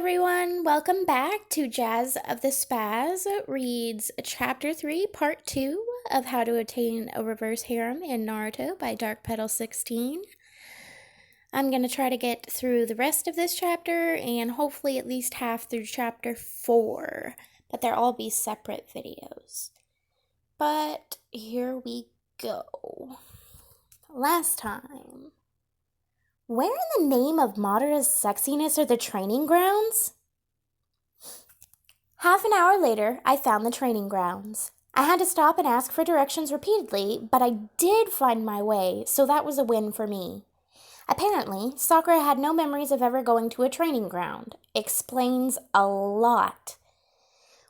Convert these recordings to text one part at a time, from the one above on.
everyone. Welcome back to Jazz of the Spaz reads Chapter 3, Part 2 of How to Attain a Reverse Harem in Naruto by Dark Petal 16. I'm going to try to get through the rest of this chapter and hopefully at least half through Chapter 4, but they'll all be separate videos. But here we go. Last time. Where in the name of Madara's sexiness are the training grounds? Half an hour later, I found the training grounds. I had to stop and ask for directions repeatedly, but I did find my way, so that was a win for me. Apparently, Sakura had no memories of ever going to a training ground. Explains a lot.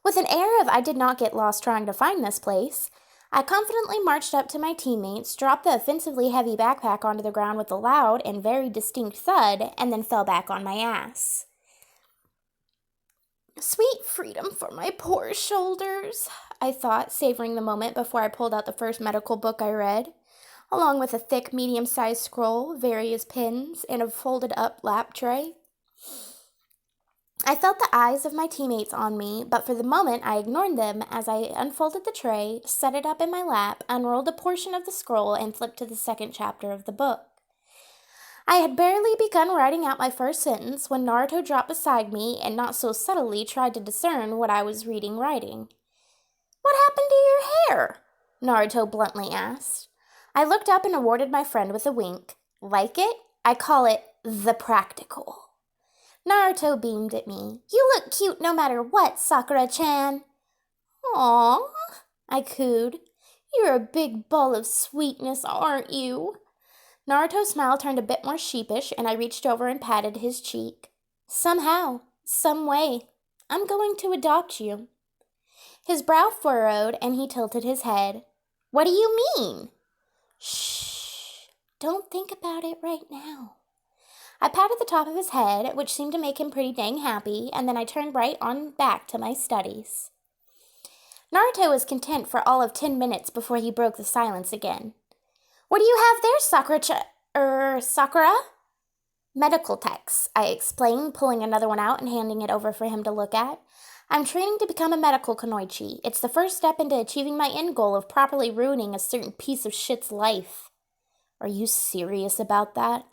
With an air of I did not get lost trying to find this place, I confidently marched up to my teammates, dropped the offensively heavy backpack onto the ground with a loud and very distinct thud, and then fell back on my ass. Sweet freedom for my poor shoulders, I thought, savoring the moment before I pulled out the first medical book I read, along with a thick, medium-sized scroll, various pins, and a folded-up lap tray. I felt the eyes of my teammates on me, but for the moment I ignored them as I unfolded the tray, set it up in my lap, unrolled a portion of the scroll, and flipped to the second chapter of the book. I had barely begun writing out my first sentence when Naruto dropped beside me and not so subtly tried to discern what I was writing. "What happened to your hair?" Naruto bluntly asked. I looked up and awarded my friend with a wink. Like it? I call it the practical. Naruto beamed at me. "You look cute no matter what, Sakura-chan." "Aww," I cooed. "You're a big ball of sweetness, aren't you?" Naruto's smile turned a bit more sheepish, and I reached over and patted his cheek. "Somehow, some way, I'm going to adopt you." His brow furrowed, and he tilted his head. "What do you mean?" "Shh, don't think about it right now." I patted the top of his head, which seemed to make him pretty dang happy, and then I turned right on back to my studies. Naruto was content for all of 10 minutes before he broke the silence again. "What do you have there, Sakura?" "Medical texts," I explained, pulling another one out and handing it over for him to look at. "I'm training to become a medical kunoichi. It's the first step into achieving my end goal of properly ruining a certain piece of shit's life." "Are you serious about that?"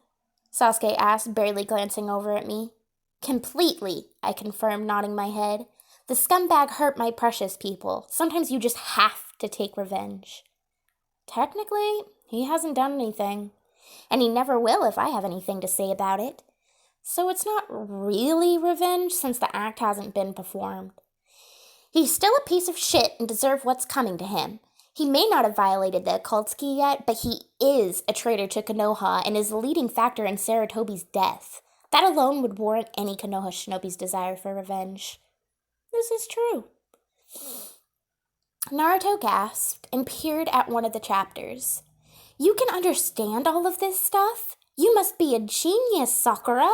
Sasuke asked, barely glancing over at me. "Completely," I confirmed, nodding my head. "The scumbag hurt my precious people. Sometimes you just have to take revenge." "Technically, he hasn't done anything. And he never will if I have anything to say about it. So it's not really revenge since the act hasn't been performed. He's still a piece of shit and deserves what's coming to him. He may not have violated the Akatsuki yet, but he is a traitor to Konoha and is the leading factor in Sarutobi's death. That alone would warrant any Konoha shinobi's desire for revenge." "This is true." Naruto gasped and peered at one of the chapters. "You can understand all of this stuff? You must be a genius, Sakura."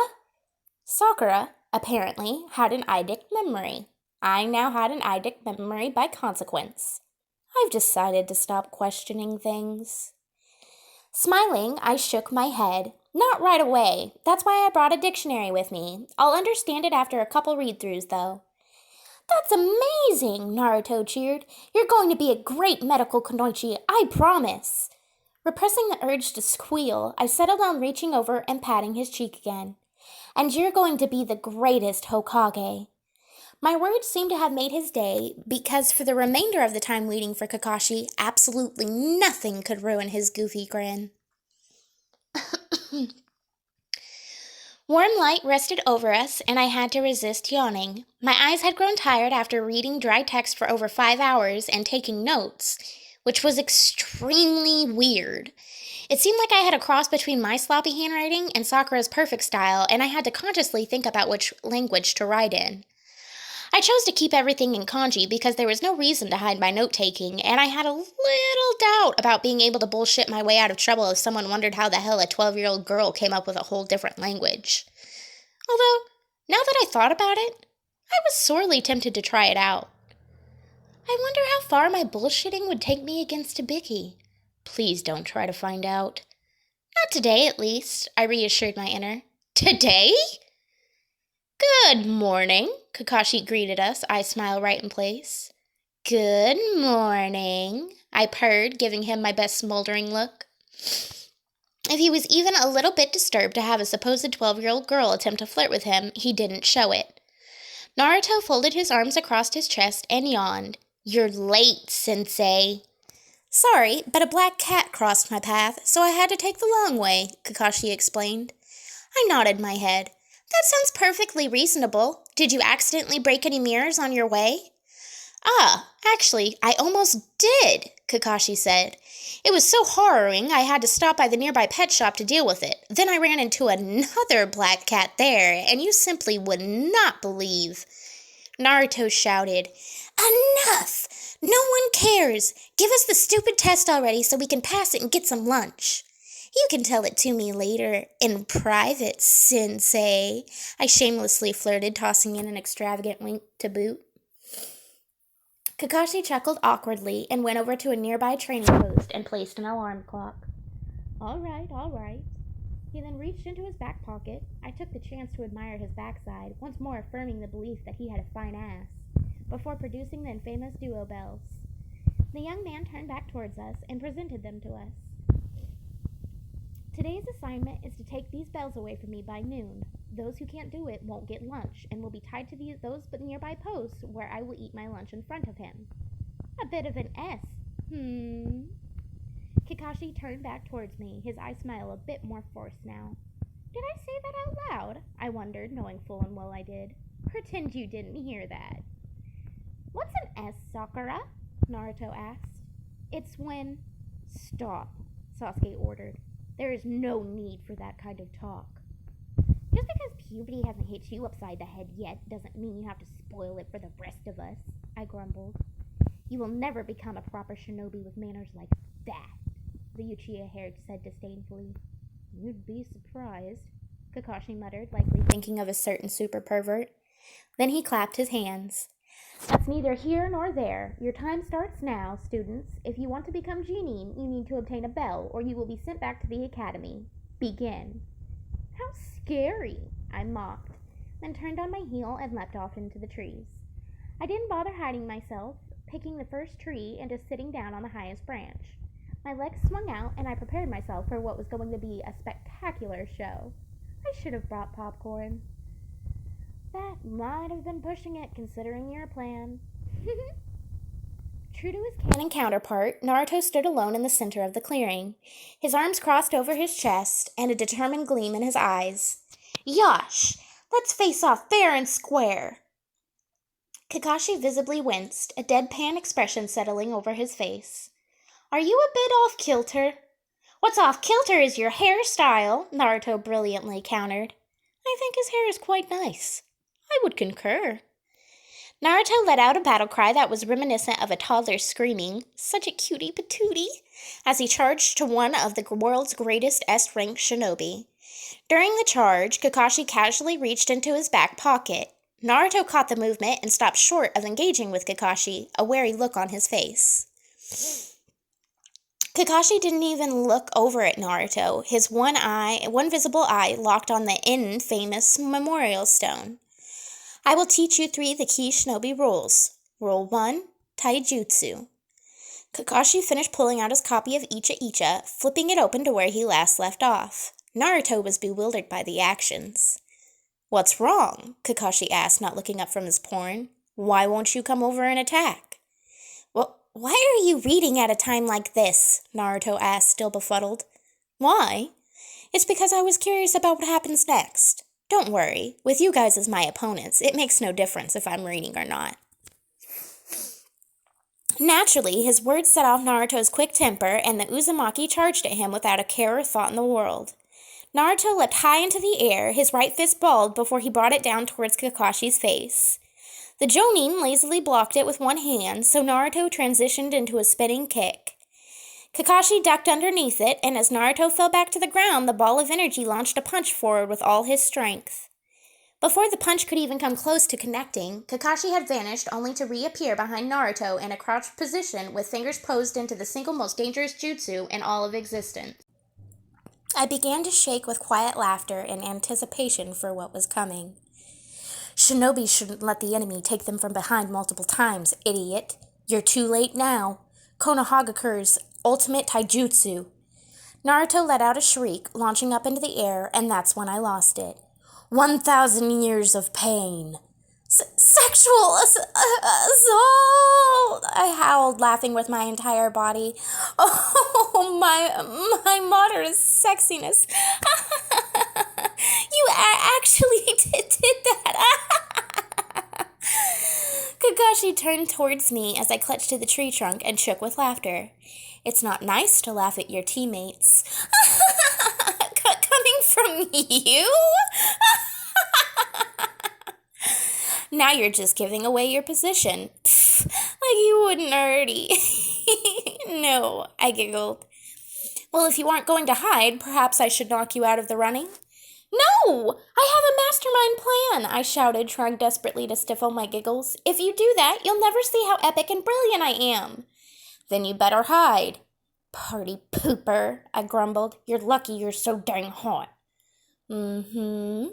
Sakura, apparently, had an eidetic memory. I now had an eidetic memory by consequence. I've decided to stop questioning things. Smiling, I shook my head. "Not right away. That's why I brought a dictionary with me. I'll understand it after a couple read-throughs, though." "That's amazing!" Naruto cheered. "You're going to be a great medical kunoichi, I promise." Repressing the urge to squeal, I settled on reaching over and patting his cheek again. "And you're going to be the greatest Hokage." My words seemed to have made his day, because for the remainder of the time waiting for Kakashi, absolutely nothing could ruin his goofy grin. Warm light rested over us, and I had to resist yawning. My eyes had grown tired after reading dry text for over 5 hours and taking notes, which was extremely weird. It seemed like I had a cross between my sloppy handwriting and Sakura's perfect style, and I had to consciously think about which language to write in. I chose to keep everything in kanji because there was no reason to hide my note-taking, and I had a little doubt about being able to bullshit my way out of trouble if someone wondered how the hell a 12-year-old girl came up with a whole different language. Although, now that I thought about it, I was sorely tempted to try it out. I wonder how far my bullshitting would take me against Hibiki. Please don't try to find out. Not today, at least, I reassured my inner. Today? Good morning, Kakashi greeted us, I smile right in place. Good morning, I purred, giving him my best smoldering look. If he was even a little bit disturbed to have a supposed 12-year-old girl attempt to flirt with him, he didn't show it. Naruto folded his arms across his chest and yawned. You're late, Sensei. Sorry, but a black cat crossed my path, so I had to take the long way, Kakashi explained. I nodded my head. That sounds perfectly reasonable. Did you accidentally break any mirrors on your way? Actually, I almost did, Kakashi said. It was so harrowing I had to stop by the nearby pet shop to deal with it. Then I ran into another black cat there, and you simply would not believe. Naruto shouted, Enough! No one cares! Give us the stupid test already so we can pass it and get some lunch. You can tell it to me later, in private, Sensei, I shamelessly flirted, tossing in an extravagant wink to boot. Kakashi chuckled awkwardly and went over to a nearby training post and placed an alarm clock. All right. He then reached into his back pocket. I took the chance to admire his backside, once more affirming the belief that he had a fine ass, before producing the infamous duo bells. The young man turned back towards us and presented them to us. Today's assignment is to take these bells away from me by noon. Those who can't do it won't get lunch and will be tied to those nearby posts where I will eat my lunch in front of him. A bit of an S. Kakashi turned back towards me, his eyes smile a bit more forced now. Did I say that out loud? I wondered, knowing full and well I did. Pretend you didn't hear that. What's an S, Sakura? Naruto asked. It's when... Stop, Sasuke ordered. There is no need for that kind of talk. Just because puberty hasn't hit you upside the head yet doesn't mean you have to spoil it for the rest of us, I grumbled. You will never become a proper shinobi with manners like that, the Uchiha said disdainfully. You'd be surprised, Kakashi muttered, likely thinking of a certain super pervert. Then he clapped his hands. That's neither here nor there. Your time starts now, students. If you want to become Genin, you need to obtain a bell, or you will be sent back to the academy. Begin. How scary, I mocked, then turned on my heel and leapt off into the trees. I didn't bother hiding myself, picking the first tree and just sitting down on the highest branch. My legs swung out, and I prepared myself for what was going to be a spectacular show. I should have brought popcorn. That might have been pushing it, considering your plan. True to his canon counterpart, Naruto stood alone in the center of the clearing, his arms crossed over his chest and a determined gleam in his eyes. Yosh! Let's face off fair and square! Kakashi visibly winced, a deadpan expression settling over his face. Are you a bit off kilter? What's off kilter is your hairstyle, Naruto brilliantly countered. I think his hair is quite nice. I would concur. Naruto let out a battle cry that was reminiscent of a toddler screaming, such a cutie patootie, as he charged to one of the world's greatest S-rank shinobi. During the charge, Kakashi casually reached into his back pocket. Naruto caught the movement and stopped short of engaging with Kakashi, a wary look on his face. Kakashi didn't even look over at Naruto, his one visible eye locked on the infamous memorial stone. I will teach you 3 the key shinobi rules. Rule 1, taijutsu. Kakashi finished pulling out his copy of Icha Icha, flipping it open to where he last left off. Naruto was bewildered by the actions. What's wrong? Kakashi asked, not looking up from his porn. Why won't you come over and attack? Well, why are you reading at a time like this? Naruto asked, still befuddled. Why? It's because I was curious about what happens next. Don't worry, with you guys as my opponents, it makes no difference if I'm reading or not. Naturally, his words set off Naruto's quick temper, and the Uzumaki charged at him without a care or thought in the world. Naruto leapt high into the air, his right fist balled before he brought it down towards Kakashi's face. The Jonin lazily blocked it with one hand, so Naruto transitioned into a spinning kick. Kakashi ducked underneath it, and as Naruto fell back to the ground, the ball of energy launched a punch forward with all his strength. Before the punch could even come close to connecting, Kakashi had vanished only to reappear behind Naruto in a crouched position with fingers posed into the single most dangerous jutsu in all of existence. I began to shake with quiet laughter in anticipation for what was coming. Shinobi shouldn't let the enemy take them from behind multiple times, idiot. You're too late now. Konohagakure's ultimate taijutsu. Naruto let out a shriek, launching up into the air, and that's when I lost it. 1,000 years of pain. Sexual assault! I howled, laughing with my entire body. Oh, my moderate sexiness. You actually did that. Kakashi turned towards me as I clutched to the tree trunk and shook with laughter. It's not nice to laugh at your teammates. Coming from you? Now you're just giving away your position. Pfft, like you wouldn't already. No, I giggled. Well, if you aren't going to hide, perhaps I should knock you out of the running? No! I have a mastermind plan, I shouted, trying desperately to stifle my giggles. If you do that, you'll never see how epic and brilliant I am. Then you better hide. Party pooper, I grumbled. You're lucky you're so dang hot. Mm-hmm.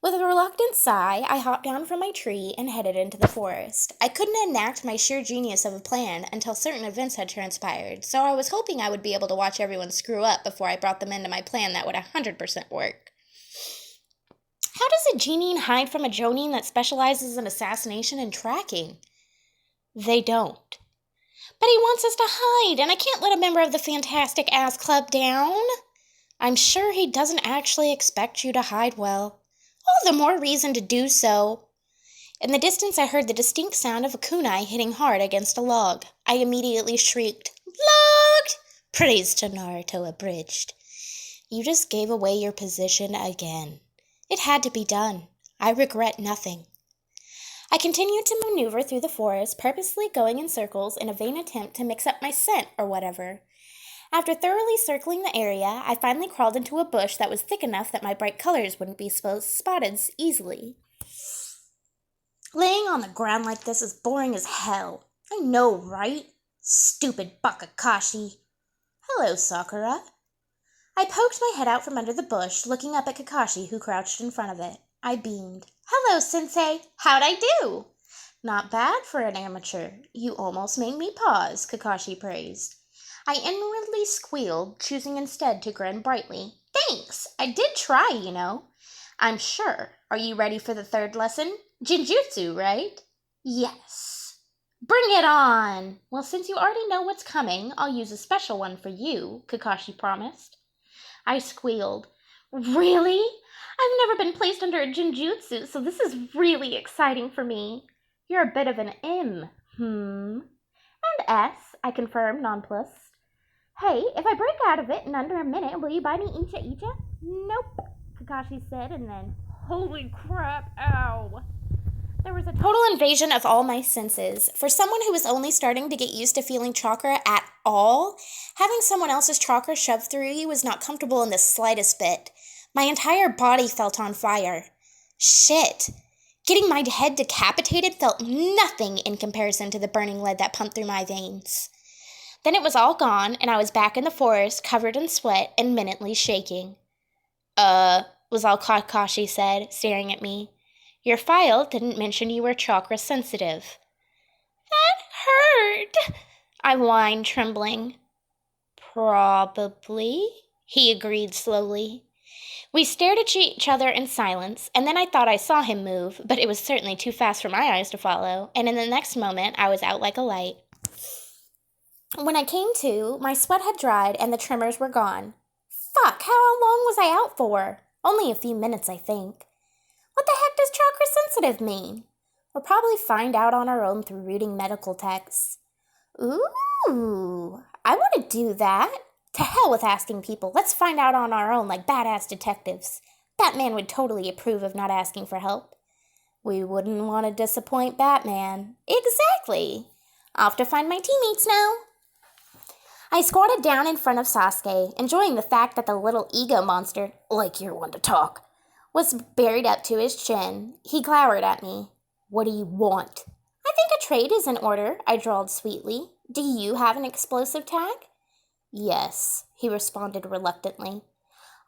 With a reluctant sigh, I hopped down from my tree and headed into the forest. I couldn't enact my sheer genius of a plan until certain events had transpired, so I was hoping I would be able to watch everyone screw up before I brought them into my plan that would 100% work. How does a Genin hide from a Jonin that specializes in assassination and tracking? They don't. But he wants us to hide, and I can't let a member of the Fantastic Ass Club down. I'm sure he doesn't actually expect you to hide well. All the more reason to do so. In the distance, I heard the distinct sound of a kunai hitting hard against a log. I immediately shrieked, "Logged!" Praise to Naruto abridged. You just gave away your position again. It had to be done. I regret nothing. I continued to maneuver through the forest, purposely going in circles in a vain attempt to mix up my scent or whatever. After thoroughly circling the area, I finally crawled into a bush that was thick enough that my bright colors wouldn't be spotted easily. Laying on the ground like this is boring as hell. I know, right? Stupid Bakakashi. Hello, Sakura. I poked my head out from under the bush, looking up at Kakashi, who crouched in front of it. I beamed. Hello, Sensei. How'd I do? Not bad for an amateur. You almost made me pause, Kakashi praised. I inwardly squealed, choosing instead to grin brightly. Thanks! I did try, you know. I'm sure. Are you ready for the third lesson? Jinjutsu, right? Yes. Bring it on! Well, since you already know what's coming, I'll use a special one for you, Kakashi promised. I squealed. Really? I've never been placed under a Jinjutsu, so this is really exciting for me. You're a bit of an M. And S, I confirmed, nonplussed. Hey, if I break out of it in under a minute, will you buy me Icha? Nope, Kakashi said, and then, holy crap, ow. There was a total invasion of all my senses. For someone who was only starting to get used to feeling chakra at all, having someone else's chakra shoved through you was not comfortable in the slightest bit. My entire body felt on fire. Shit. Getting my head decapitated felt nothing in comparison to the burning lead that pumped through my veins. Then it was all gone, and I was back in the forest, covered in sweat and minutely shaking. Was all Kakashi said, staring at me. Your file didn't mention you were chakra sensitive. That hurt, I whined, trembling. Probably, he agreed slowly. We stared at each other in silence, and then I thought I saw him move, but it was certainly too fast for my eyes to follow, and in the next moment I was out like a light. When I came to, my sweat had dried and the tremors were gone. Fuck, how long was I out for? Only a few minutes, I think. What the heck does chakra sensitive mean? We'll probably find out on our own through reading medical texts. Ooh, I want to do that. To hell with asking people. Let's find out on our own like badass detectives. Batman would totally approve of not asking for help. We wouldn't want to disappoint Batman. Exactly. Off to find my teammates now. I squatted down in front of Sasuke, enjoying the fact that the little ego monster, like you're one to talk, was buried up to his chin. He glowered at me. What do you want? I think a trade is in order, I drawled sweetly. Do you have an explosive tag? Yes, he responded reluctantly.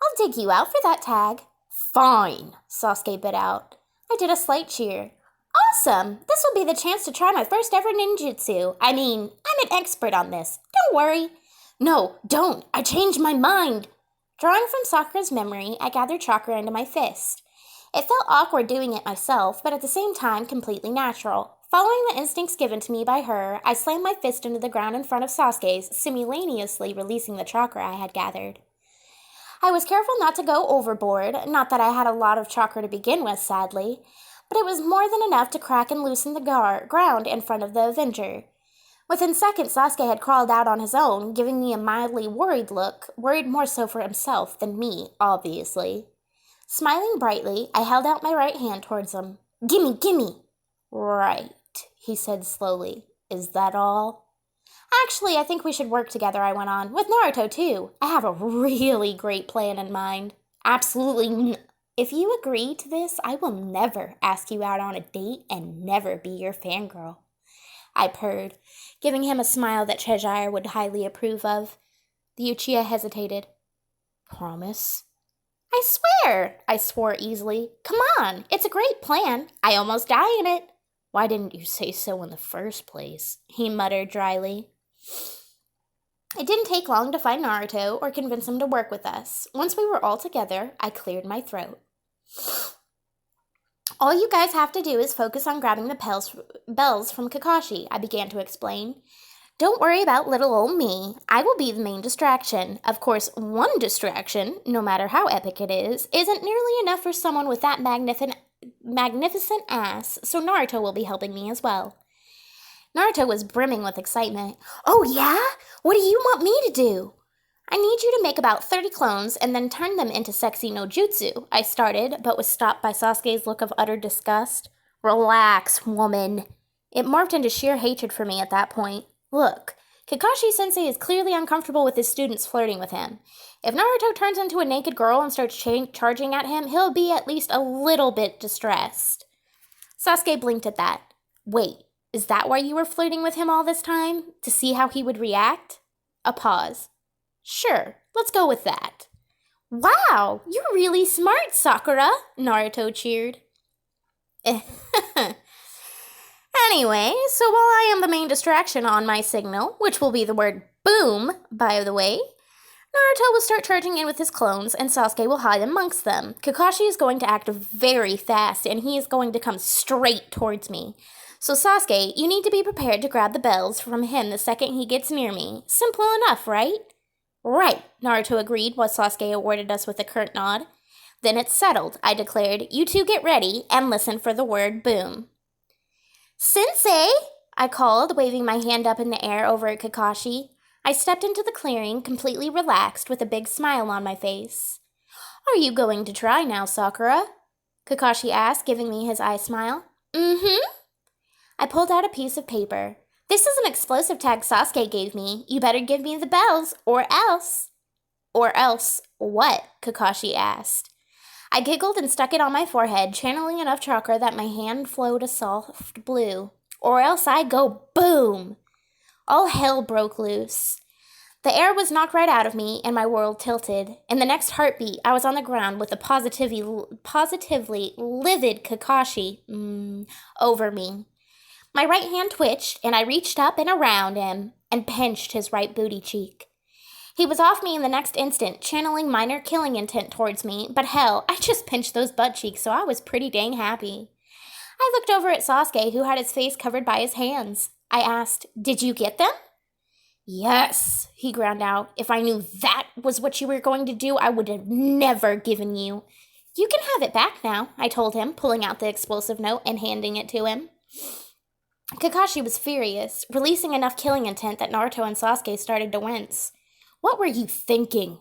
I'll dig you out for that tag. Fine, Sasuke bit out. I did a slight cheer. Awesome! This will be the chance to try my first ever ninjutsu. I'm an expert on this. Don't worry. No, don't. I changed my mind. Drawing from Sakura's memory, I gathered chakra into my fist. It felt awkward doing it myself, but at the same time completely natural. Following the instincts given to me by her, I slammed my fist into the ground in front of Sasuke's, simultaneously releasing the chakra I had gathered. I was careful not to go overboard, not that I had a lot of chakra to begin with, sadly, but it was more than enough to crack and loosen the ground in front of the Avenger. Within seconds, Sasuke had crawled out on his own, giving me a mildly worried look, worried more so for himself than me, obviously. Smiling brightly, I held out my right hand towards him. Gimme, gimme! Right, he said slowly. Is that all? Actually, I think we should work together, I went on. With Naruto, too. I have a really great plan in mind. Absolutely If you agree to this, I will never ask you out on a date and never be your fangirl. I purred, giving him a smile that Cheshire would highly approve of. The Uchiha hesitated. Promise? I swear, I swore easily. Come on, it's a great plan. I almost die in it. Why didn't you say so in the first place? He muttered dryly. It didn't take long to find Naruto or convince him to work with us. Once we were all together, I cleared my throat. All you guys have to do is focus on grabbing the bells from Kakashi, I began to explain. Don't worry about little old me. I will be the main distraction. Of course, one distraction, no matter how epic it is, isn't nearly enough for someone with that magnificent ass, so Naruto will be helping me as well. Naruto was brimming with excitement. Oh yeah? What do you want me to do? I need you to make about 30 clones and then turn them into sexy no jutsu, I started, but was stopped by Sasuke's look of utter disgust. Relax, woman. It morphed into sheer hatred for me at that point. Look, Kakashi-sensei is clearly uncomfortable with his students flirting with him. If Naruto turns into a naked girl and starts charging at him, he'll be at least a little bit distressed. Sasuke blinked at that. Wait, is that why you were flirting with him all this time? To see how he would react? A pause. Sure, let's go with that. Wow, you're really smart, Sakura, Naruto cheered. Anyway, so while I am the main distraction on my signal, which will be the word boom, by the way, Naruto will start charging in with his clones, and Sasuke will hide amongst them. Kakashi is going to act very fast, and he is going to come straight towards me. So Sasuke, you need to be prepared to grab the bells from him the second he gets near me. Simple enough, right? Right, Naruto agreed while Sasuke awarded us with a curt nod. Then it's settled, I declared. You two get ready and listen for the word boom. Sensei, I called, waving my hand up in the air over at Kakashi. I stepped into the clearing, completely relaxed, with a big smile on my face. Are you going to try now, Sakura? Kakashi asked, giving me his eye smile. Mm-hmm. I pulled out a piece of paper. This is an explosive tag Sasuke gave me. You better give me the bells, or else. Or else what? Kakashi asked. I giggled and stuck it on my forehead, channeling enough chakra that my hand flowed a soft blue. Or else I go boom! All hell broke loose. The air was knocked right out of me, and my world tilted. In the next heartbeat, I was on the ground with a positively livid Kakashi over me. My right hand twitched, and I reached up and around him and pinched his right booty cheek. He was off me in the next instant, channeling minor killing intent towards me, but hell, I just pinched those butt cheeks, so I was pretty dang happy. I looked over at Sasuke, who had his face covered by his hands. I asked, Did you get them? Yes, he ground out. If I knew that was what you were going to do, I would have never given you. You can have it back now, I told him, pulling out the explosive note and handing it to him. Kakashi was furious, releasing enough killing intent that Naruto and Sasuke started to wince. What were you thinking?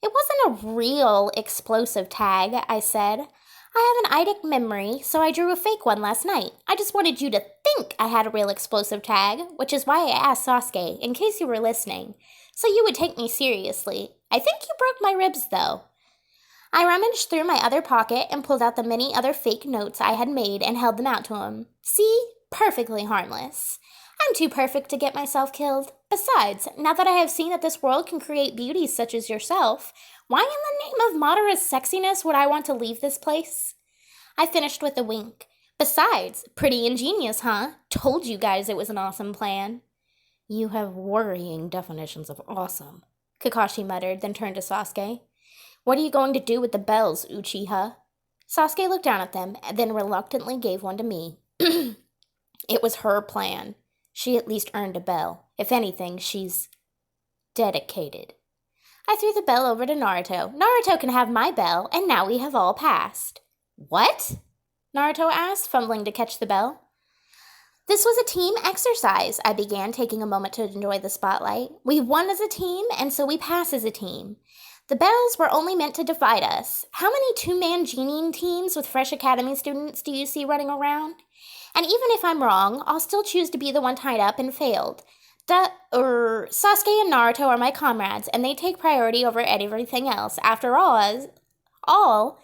It wasn't a real explosive tag, I said. I have an eidetic memory, so I drew a fake one last night. I just wanted you to think I had a real explosive tag, which is why I asked Sasuke, in case you were listening, so you would take me seriously. I think you broke my ribs, though. I rummaged through my other pocket and pulled out the many other fake notes I had made and held them out to him. See? Perfectly harmless. I'm too perfect to get myself killed. Besides, now that I have seen that this world can create beauties such as yourself, why in the name of Madara's sexiness would I want to leave this place? I finished with a wink. Besides, pretty ingenious, huh? Told you guys it was an awesome plan. You have worrying definitions of awesome, Kakashi muttered, then turned to Sasuke. What are you going to do with the bells, Uchiha? Sasuke looked down at them, and then reluctantly gave one to me. It was her plan. She at least earned a bell. If anything, she's dedicated. I threw the bell over to Naruto. Naruto can have my bell, and now we have all passed. What? Naruto asked, fumbling to catch the bell. This was a team exercise, I began, taking a moment to enjoy the spotlight. We won as a team, and so we pass as a team. The bells were only meant to divide us. How many two-man genieing teams with fresh academy students do you see running around? And even if I'm wrong, I'll still choose to be the one tied up and failed. Sasuke and Naruto are my comrades, and they take priority over everything else. After all,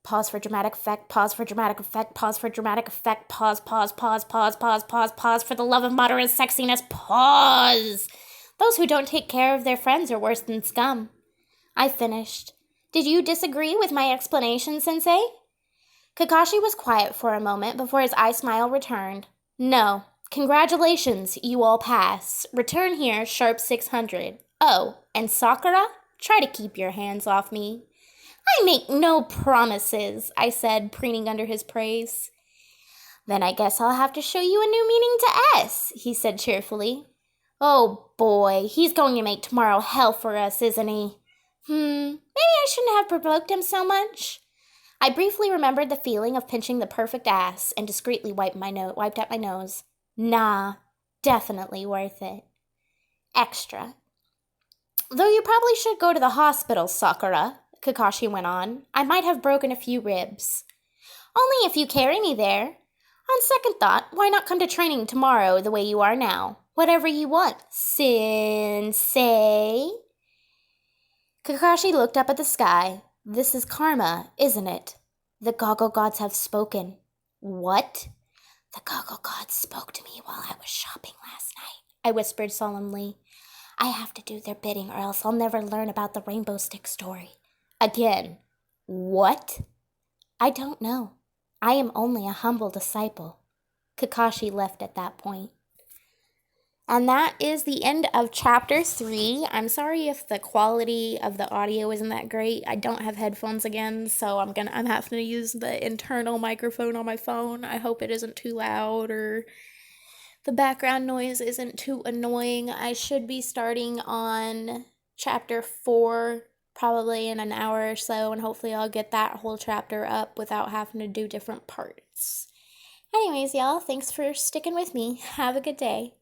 pause for dramatic effect, pause for dramatic effect, pause for dramatic effect, pause for the love of moderate sexiness, pause. Those who don't take care of their friends are worse than scum. I finished. Did you disagree with my explanation, Sensei? Kakashi was quiet for a moment before his eye smile returned. No. Congratulations, you all pass. Return here, sharp 600. Oh, and Sakura? Try to keep your hands off me. I make no promises, I said, preening under his praise. Then I guess I'll have to show you a new meaning to S, he said cheerfully. Oh boy, he's going to make tomorrow hell for us, isn't he? Maybe I shouldn't have provoked him so much. I briefly remembered the feeling of pinching the perfect ass and discreetly wiped at my nose. Nah, definitely worth it. Extra. Though you probably should go to the hospital, Sakura, Kakashi went on. I might have broken a few ribs. Only if you carry me there. On second thought, why not come to training tomorrow the way you are now? Whatever you want, Sensei. Kakashi looked up at the sky. This is karma, isn't it? The Goggle Gods have spoken. What? The Goggle Gods spoke to me while I was shopping last night, I whispered solemnly. I have to do their bidding or else I'll never learn about the Rainbow Stick story. Again. What? I don't know. I am only a humble disciple. Kakashi left at that point. And that is the end of chapter 3. I'm sorry if the quality of the audio isn't that great. I don't have headphones again, so I'm having to use the internal microphone on my phone. I hope it isn't too loud or the background noise isn't too annoying. I should be starting on chapter 4 probably in an hour or so, and hopefully I'll get that whole chapter up without having to do different parts. Anyways, y'all, thanks for sticking with me. Have a good day.